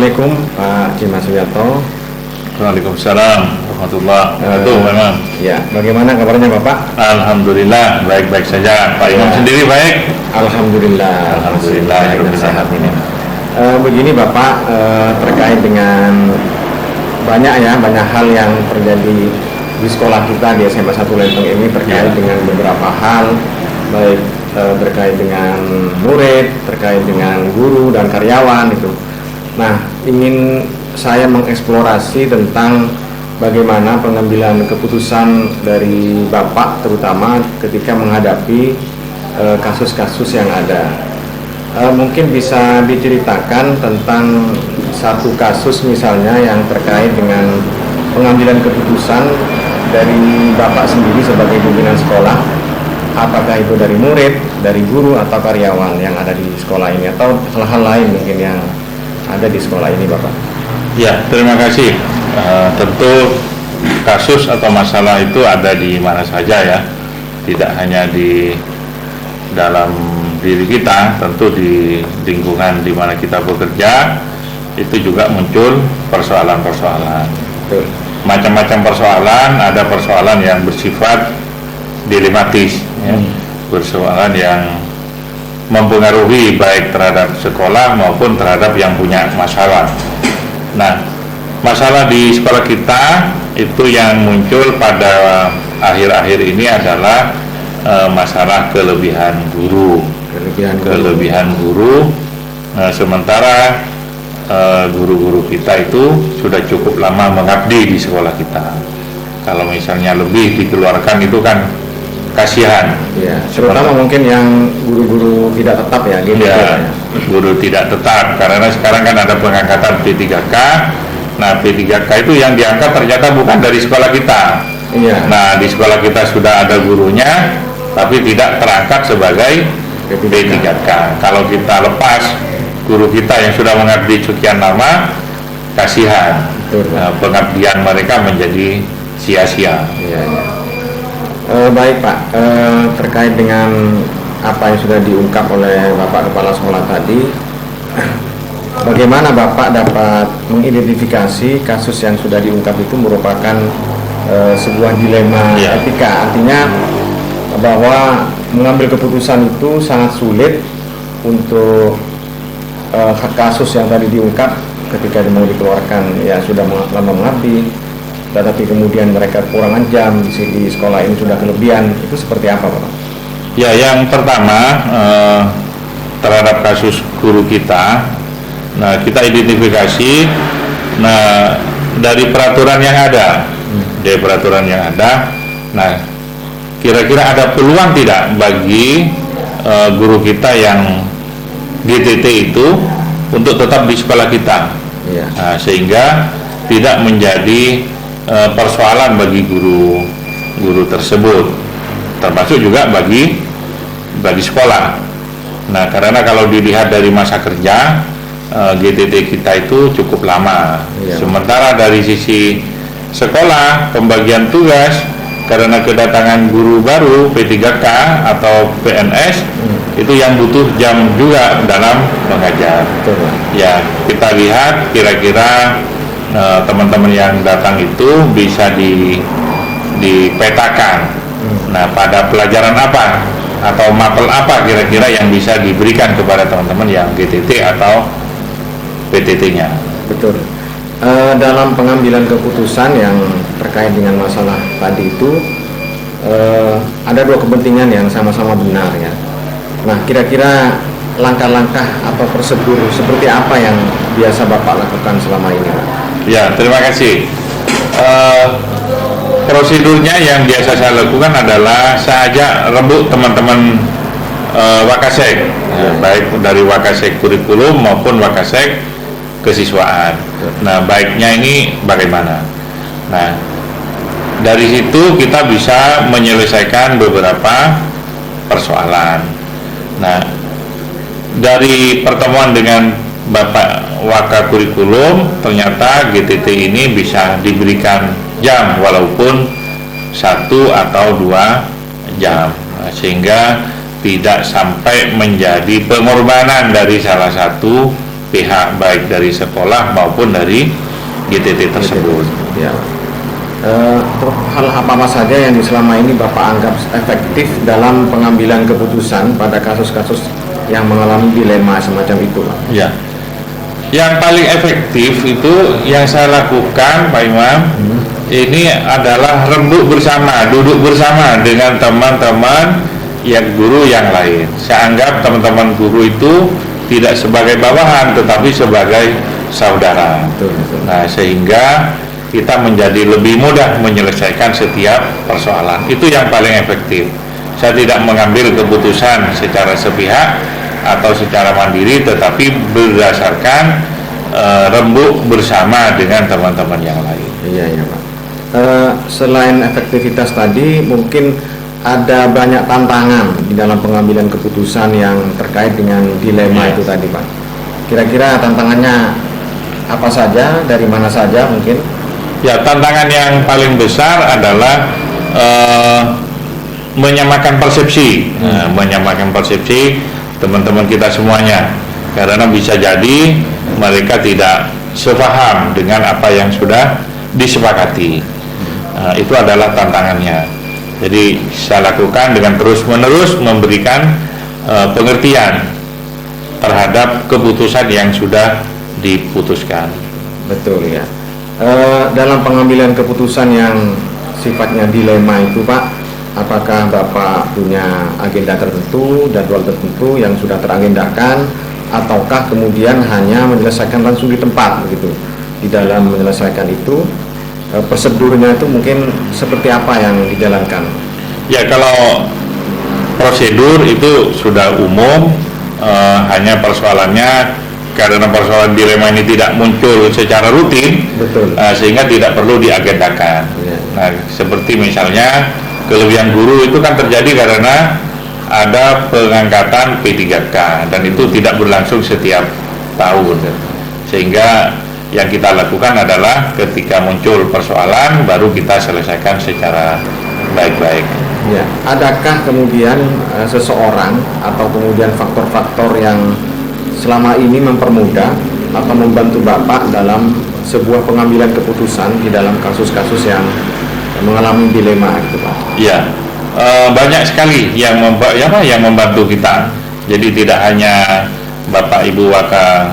Assalamualaikum Pak Cimas Suyanto. Waalaikumsalam warahmatullahi wabarakatuh. Memang. Ya, bagaimana kabarnya Bapak? Alhamdulillah baik-baik saja. Pak Imam sendiri baik? Alhamdulillah. Alhamdulillah. Sehat ini. Begini Bapak, terkait dengan banyak hal yang terjadi di sekolah kita di SMA 1 Lempeng ini terkait dengan beberapa hal, baik terkait dengan murid, terkait dengan guru dan karyawan itu. Nah, ingin saya mengeksplorasi tentang bagaimana pengambilan keputusan dari Bapak terutama ketika menghadapi kasus-kasus yang ada. Mungkin bisa diceritakan tentang satu kasus misalnya yang terkait dengan pengambilan keputusan dari Bapak sendiri sebagai pimpinan sekolah, apakah itu dari murid, dari guru atau karyawan yang ada di sekolah ini, atau hal-hal lain mungkin yang ada di sekolah ini Bapak. Ya, terima kasih. Tentu kasus atau masalah itu ada di mana saja ya, tidak hanya di dalam diri kita, tentu di lingkungan di mana kita bekerja itu juga muncul persoalan-persoalan. Macam-macam persoalan, ada persoalan yang bersifat dilematis, ya. Persoalan yang mempengaruhi baik terhadap sekolah maupun terhadap yang punya masalah. Nah, masalah di sekolah kita itu yang muncul pada akhir-akhir ini adalah masalah kelebihan guru. Sementara guru-guru kita itu sudah cukup lama mengabdi di sekolah kita. Kalau misalnya lebih dikeluarkan itu kan kasihan. Ya, terutama mungkin yang guru-guru tidak tetap ya, gitu ya. Guru tidak tetap, karena sekarang kan ada pengangkatan P3K. Nah, P3K itu yang diangkat ternyata bukan dari sekolah kita. Iya. Nah, di sekolah kita sudah ada gurunya, tapi tidak terangkat sebagai P3K. Kalau kita lepas guru kita yang sudah mengabdi sekian lama, kasihan. Pengabdian mereka menjadi sia-sia. Iya. Baik Pak, terkait dengan apa yang sudah diungkap oleh Bapak Kepala Sekolah tadi, bagaimana Bapak dapat mengidentifikasi kasus yang sudah diungkap itu merupakan sebuah dilema etika, artinya bahwa mengambil keputusan itu sangat sulit untuk kasus yang tadi diungkap ketika mau dikeluarkan ya sudah lama mengabdi, tetapi kemudian mereka kekurangan jam di sekolah ini sudah kelebihan, itu seperti apa Pak? Ya, yang pertama terhadap kasus guru kita, nah kita identifikasi, nah dari peraturan yang ada, nah kira-kira ada peluang tidak bagi guru kita yang GTT itu untuk tetap di sekolah kita, nah, sehingga tidak menjadi persoalan bagi guru tersebut, termasuk juga bagi sekolah. Nah, karena kalau dilihat dari masa kerja GTT kita itu cukup lama, sementara dari sisi sekolah pembagian tugas karena kedatangan guru baru P3K atau PNS itu yang butuh jam juga dalam mengajar. Ya, kita lihat kira-kira teman-teman yang datang itu bisa dipetakan. Nah, pada pelajaran apa atau mapel apa kira-kira yang bisa diberikan kepada teman-teman yang GTT atau PTT-nya. Betul. Dalam pengambilan keputusan yang terkait dengan masalah tadi itu ada dua kepentingan yang sama-sama benar ya. Nah, kira-kira langkah-langkah atau prosedur seperti apa yang biasa Bapak lakukan selama ini Pak? Ya, terima kasih. Prosedurnya yang biasa saya lakukan adalah saya ajak rembuk teman-teman Wakasek, baik dari Wakasek kurikulum maupun Wakasek kesiswaan. Nah, baiknya ini bagaimana? Nah, dari situ kita bisa menyelesaikan beberapa persoalan. Nah, dari pertemuan dengan Bapak Waka Kurikulum, ternyata GTT ini bisa diberikan jam walaupun 1 atau 2 jam, sehingga tidak sampai menjadi pengorbanan dari salah satu pihak baik dari sekolah maupun dari GTT tersebut. Ya. Hal apa saja yang selama ini Bapak anggap efektif dalam pengambilan keputusan pada kasus-kasus yang mengalami dilema semacam itu, Pak? Ya. Yang paling efektif itu yang saya lakukan, Pak Imam, ini adalah rembuk bersama, duduk bersama dengan teman-teman yang guru yang lain. Saya anggap teman-teman guru itu tidak sebagai bawahan, tetapi sebagai saudara. Nah, sehingga kita menjadi lebih mudah menyelesaikan setiap persoalan. Itu yang paling efektif. Saya tidak mengambil keputusan secara sepihak atau secara mandiri, tetapi berdasarkan rembuk bersama dengan teman-teman yang lain. Iya, Pak. Selain efektivitas tadi, mungkin ada banyak tantangan di dalam pengambilan keputusan yang terkait dengan dilema itu tadi, Pak. Kira-kira tantangannya apa saja, dari mana saja mungkin? Ya, tantangan yang paling besar adalah menyamakan persepsi, menyamakan persepsi teman-teman kita semuanya, karena bisa jadi mereka tidak sepaham dengan apa yang sudah disepakati. Itu adalah tantangannya. Jadi saya lakukan dengan terus-menerus memberikan pengertian terhadap keputusan yang sudah diputuskan. Betul ya. Dalam pengambilan keputusan yang sifatnya dilema itu, Pak, apakah Bapak punya agenda tertentu, jadwal tertentu yang sudah teragendakan, ataukah kemudian hanya menyelesaikan langsung di tempat begitu? Di dalam menyelesaikan itu, prosedurnya itu mungkin seperti apa yang dijalankan? Ya, kalau prosedur itu sudah umum, hanya persoalannya karena persoalan dilema ini tidak muncul secara rutin, sehingga tidak perlu diagendakan. Nah, seperti misalnya kelebihan guru itu kan terjadi karena ada pengangkatan P3K dan itu tidak berlangsung setiap tahun, sehingga yang kita lakukan adalah ketika muncul persoalan baru kita selesaikan secara baik-baik. Ya, adakah kemudian seseorang atau kemudian faktor-faktor yang selama ini mempermudah atau membantu Bapak dalam sebuah pengambilan keputusan di dalam kasus-kasus yang mengalami dilema gitu, Pak? Ya, banyak sekali yang membantu kita. Jadi tidak hanya Bapak Ibu Waka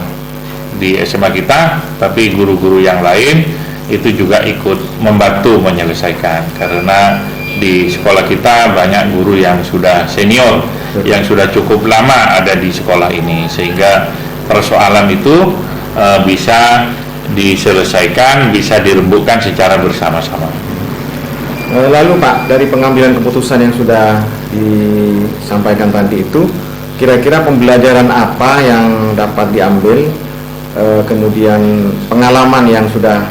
di SMA kita, tapi guru-guru yang lain itu juga ikut membantu menyelesaikan, karena di sekolah kita banyak guru yang sudah senior, yang sudah cukup lama ada di sekolah ini, sehingga persoalan itu bisa diselesaikan, bisa dirembukkan secara bersama-sama. Lalu Pak, dari pengambilan keputusan yang sudah disampaikan tadi itu, kira-kira pembelajaran apa yang dapat diambil, kemudian pengalaman yang sudah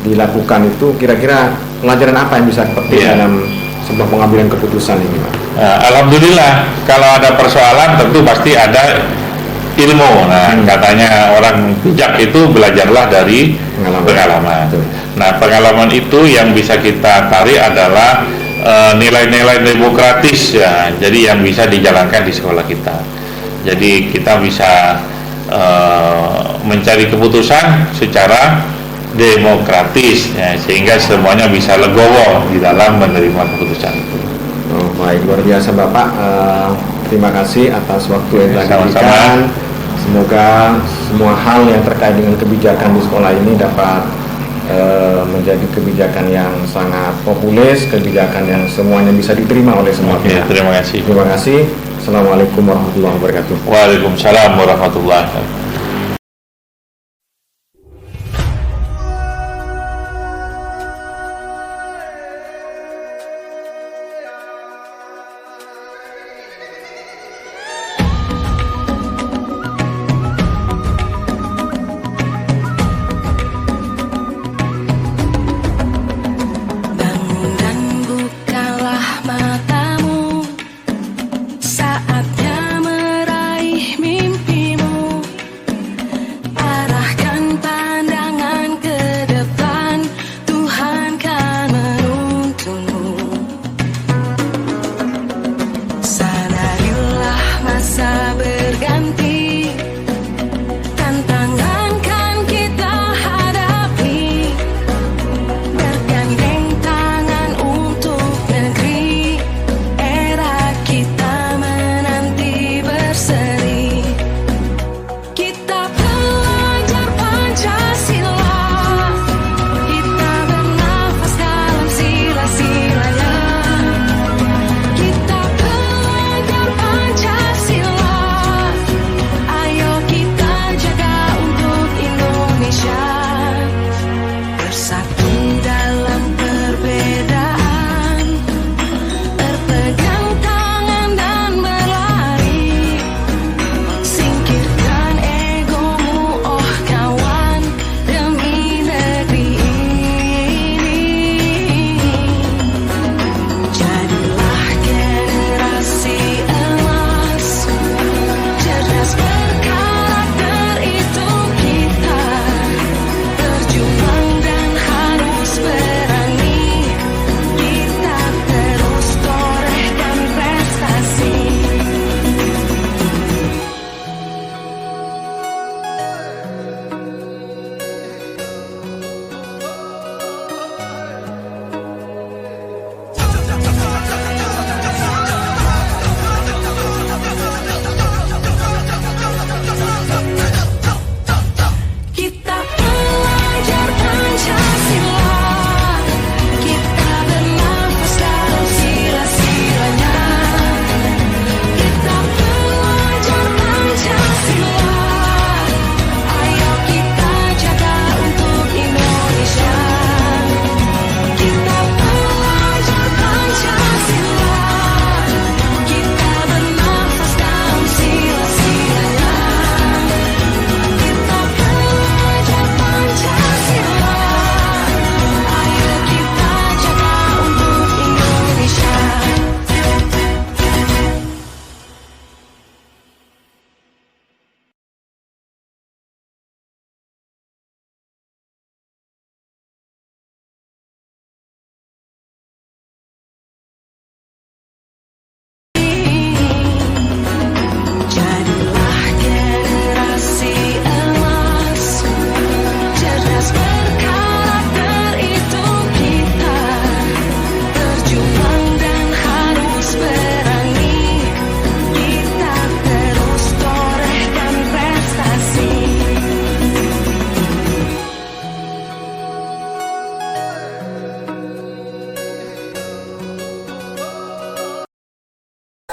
dilakukan itu, kira-kira pelajaran apa yang bisa dipetik dalam sebuah pengambilan keputusan ini, Pak? Alhamdulillah, kalau ada persoalan tentu pasti ada ilmu. Nah, katanya orang bijak itu belajarlah dari pengalaman. Nah, pengalaman itu yang bisa kita tarik adalah nilai-nilai demokratis ya. Jadi yang bisa dijalankan di sekolah kita. Jadi kita bisa mencari keputusan secara demokratis ya, sehingga semuanya bisa legowo di dalam menerima keputusan itu. Oh, baik, luar biasa Bapak. Terima kasih atas waktu yang telah diberikan. Semoga semua hal yang terkait dengan kebijakan di sekolah ini dapat menjadi kebijakan yang sangat populer, kebijakan yang semuanya bisa diterima oleh semua pihak. Terima kasih. Terima kasih. Assalamualaikum warahmatullahi wabarakatuh. Waalaikumsalam warahmatullahi wabarakatuh.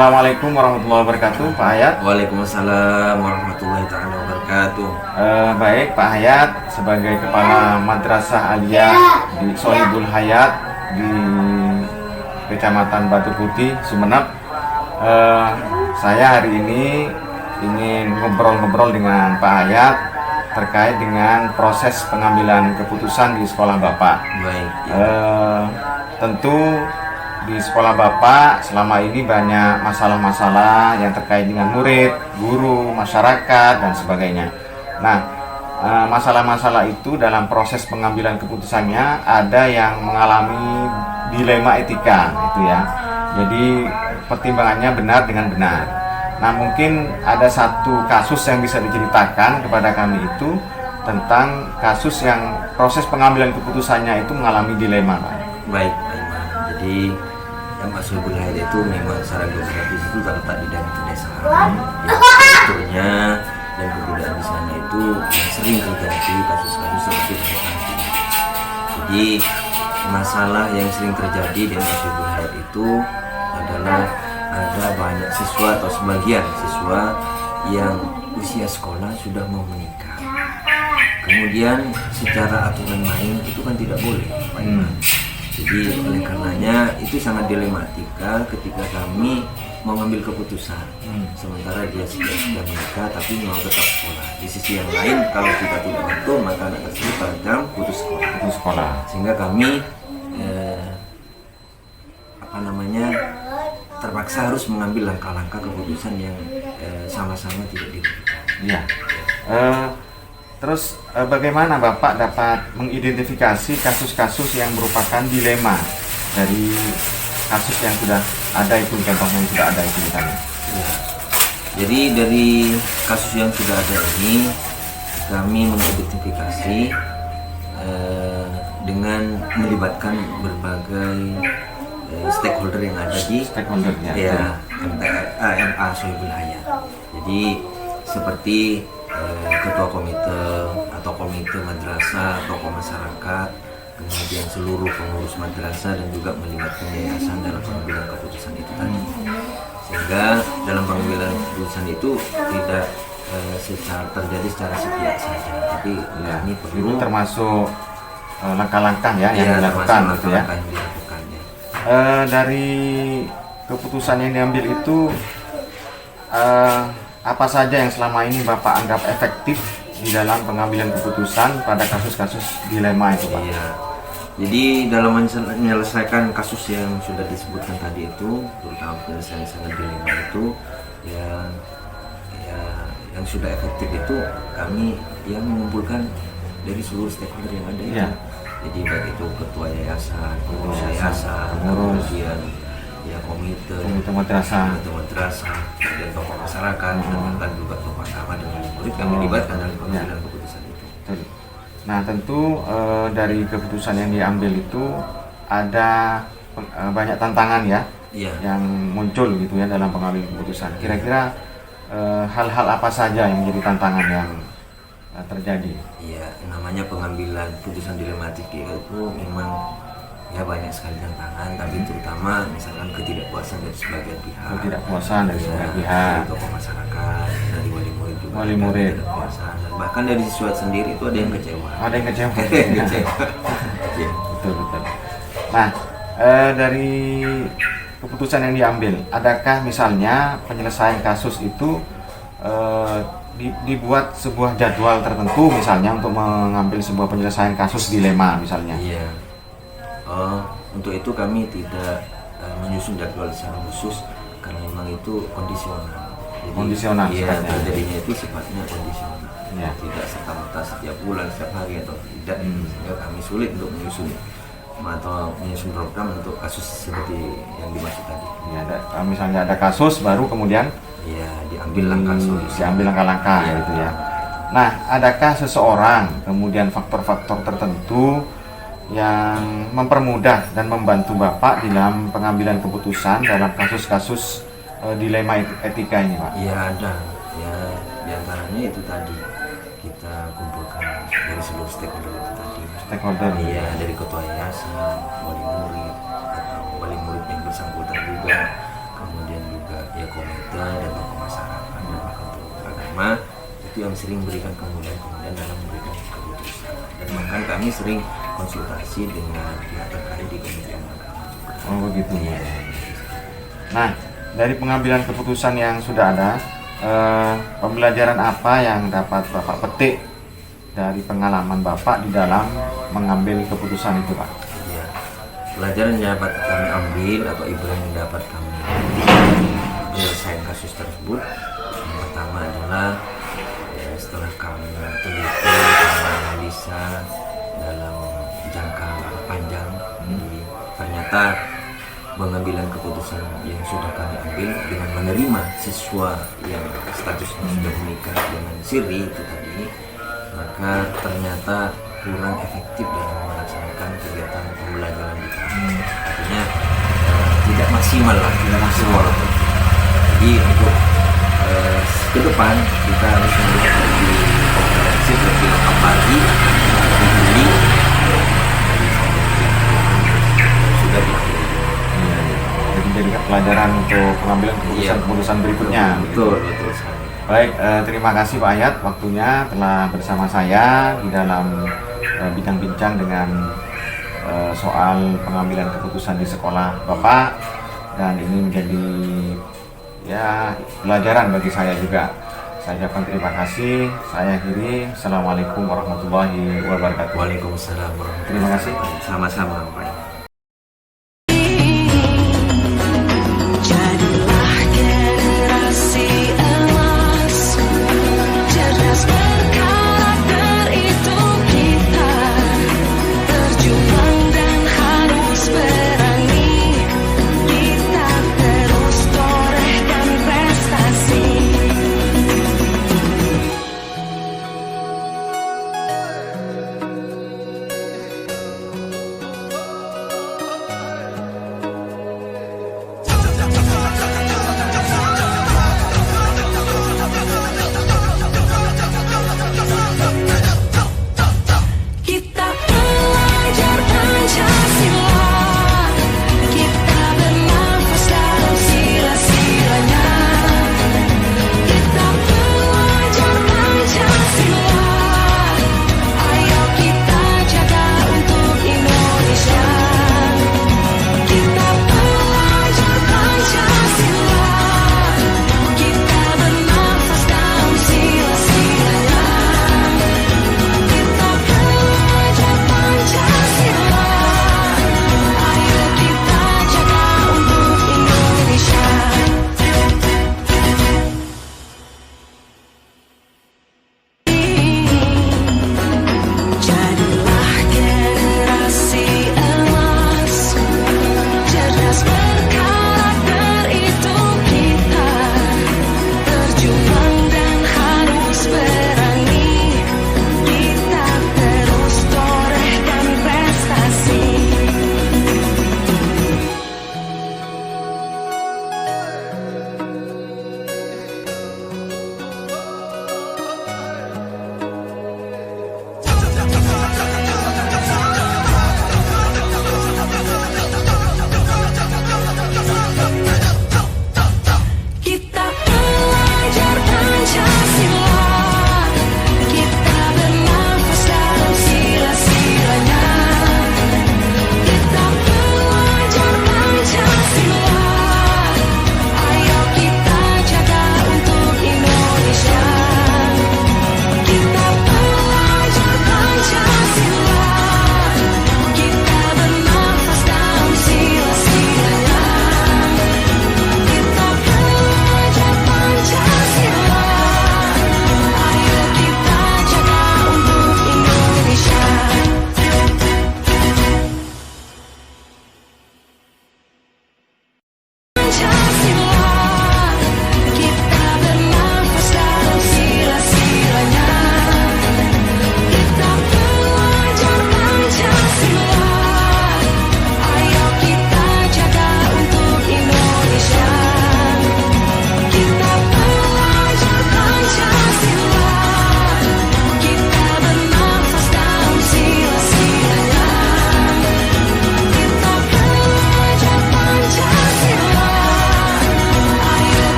Assalamualaikum warahmatullahi wabarakatuh, Pak Hayat. Waalaikumsalam warahmatullahi taala wabarakatuh. Baik, Pak Hayat sebagai Kepala Madrasah Aliyah di Sohibul Hayat di Kecamatan Batu Putih, Sumeneb. Saya hari ini ingin ngobrol-ngobrol dengan Pak Hayat terkait dengan proses pengambilan keputusan di sekolah Bapak. Baik. Tentu di sekolah Bapak selama ini banyak masalah-masalah yang terkait dengan murid, guru, masyarakat, dan sebagainya. Nah, masalah-masalah itu dalam proses pengambilan keputusannya ada yang mengalami dilema etika, gitu ya. Jadi pertimbangannya benar dengan benar. Nah, mungkin ada satu kasus yang bisa diceritakan kepada kami itu tentang kasus yang proses pengambilan keputusannya itu mengalami dilema, Pak. Baik, Imam. Jadi yang Sohibul Hayat itu memang secara geografis itu terletak di daerah pedesaan. Yang strukturnya dan kebudayaan di sana itu yang sering terjadi kasus-kasus seperti itu. Jadi masalah yang sering terjadi dengan Sohibul Hayat itu adalah ada banyak siswa atau sebagian siswa yang usia sekolah sudah mau menikah. Kemudian secara aturan main itu kan tidak boleh, Pak Iman. Jadi oleh karenanya itu sangat dilematika ketika kami mau mengambil keputusan. Sementara dia sudah menikah tapi mau tetap sekolah. Di sisi yang lain kalau kita tidak betul maka anak tersebut terancam putus sekolah. Sehingga kami terpaksa harus mengambil langkah-langkah keputusan yang sama-sama tidak dirugikan. Ya. Terus bagaimana Bapak dapat mengidentifikasi kasus-kasus yang merupakan dilema dari kasus yang sudah ada itu, contohnya yang sudah ada itu misalnya? Ya. Jadi dari kasus yang sudah ada ini kami mengidentifikasi dengan melibatkan berbagai stakeholder yang ada di MA Sohibul Hayat. Jadi seperti ketua komite atau komite madrasah, tokoh masyarakat, kemudian seluruh pengurus madrasah dan juga melibatkan yayasan dalam pengambilan keputusan itu tadi. Sehingga dalam pengambilan keputusan itu tidak terjadi secara sepihak saja, tapi kami perlu termasuk langkah-langkah yang dilakukan gitu ya. Dari keputusan yang diambil itu apa saja yang selama ini Bapak anggap efektif di dalam pengambilan keputusan pada kasus-kasus dilema itu, Pak? Iya. Jadi dalam menyelesaikan kasus yang sudah disebutkan tadi itu, terutama penyelesaian sangat dilema itu, yang sudah efektif itu kami yang mengumpulkan dari seluruh stakeholder yang ada itu. Jadi baik itu ketua yayasan, pengurus yayasan, kemudian komite madrasah, dan tokoh masyarakat, dan juga tokoh agama dan murid kami libatkan dalam pengambilan keputusan itu. Nah, tentu dari keputusan yang diambil itu ada banyak tantangan yang muncul gitu ya dalam pengambilan keputusan. Kira-kira hal-hal apa saja yang menjadi tantangan yang terjadi? Iya, namanya pengambilan keputusan dilematik itu memang banyak sekali tantangan, tapi terutama misalkan ketidakpuasan dari sebagian pihak, tokoh masyarakat, dari wali murid juga, ketidakpuasan, dan bahkan dari siswa sendiri itu ada yang kecewa. Betul. Nah, dari keputusan yang diambil, adakah misalnya penyelesaian kasus itu dibuat sebuah jadwal tertentu misalnya untuk mengambil sebuah penyelesaian kasus dilema misalnya? Iya. Untuk itu kami tidak menyusun jadwal secara khusus karena memang itu kondisional. Jadi, terjadinya itu sifatnya kondisional. Tidak serta-merta setiap bulan, setiap hari atau tidak. Sehingga kami sulit untuk menyusun program untuk kasus seperti yang dimaksud tadi. Misalnya ada kasus baru kemudian diambil langkah-langkah gitu ya. Nah, adakah seseorang kemudian faktor-faktor tertentu yang mempermudah dan membantu Bapak dalam pengambilan keputusan dalam kasus-kasus dilema etika ini, Pak? Iya, ada. Ya, diantaranya itu tadi kita kumpulkan dari seluruh stakeholder itu tadi. Iya, dari ketua yayasan, wali murid atau wali murid yang bersangkutan juga, kemudian juga ya komite dan tokoh masyarakat dan bahkan tokoh agama itu yang sering memberikan kemudahan dalam memberikan keputusan. Dan bahkan kami sering konsultasi dengan pihak terkait di Kementerian Agama juga. Oh begitu. Nah, dari pengambilan keputusan yang sudah ada, pembelajaran apa yang dapat Bapak petik dari pengalaman Bapak di dalam mengambil keputusan itu, Pak? Ya, pelajaran yang dapat kami ambil atau ibarat yang dapat kami menyelesaikan kasus tersebut, yang pertama adalah setelah kami teliti, kami analisa dalam jangka panjang, ternyata pengambilan keputusan yang sudah kami ambil dengan menerima siswa yang statusnya sudah menikah dengan siri itu tadi, maka ternyata kurang efektif dalam melaksanakan kegiatan pembelajaran di kami. Artinya tidak maksimal lah, tidak maksimal. Jadi untuk ke depan kita harus melihat lebih komprehensif, lebih lengkap lagi, lebih jeli sudah diakhiri. Jadi jadikan pelajaran untuk pengambilan keputusan berikutnya. Betul sekali. Baik, terima kasih Pak Ayat waktunya telah bersama saya di dalam bincang-bincang dengan soal pengambilan keputusan di sekolah Bapak, dan ini menjadi ya pelajaran bagi saya juga. Saya ucapkan terima kasih. Saya akhiri. Assalamualaikum warahmatullahi wabarakatuh. Waalaikumsalam warahmatullahi wabarakatuh. Terima kasih. Sama-sama Pak.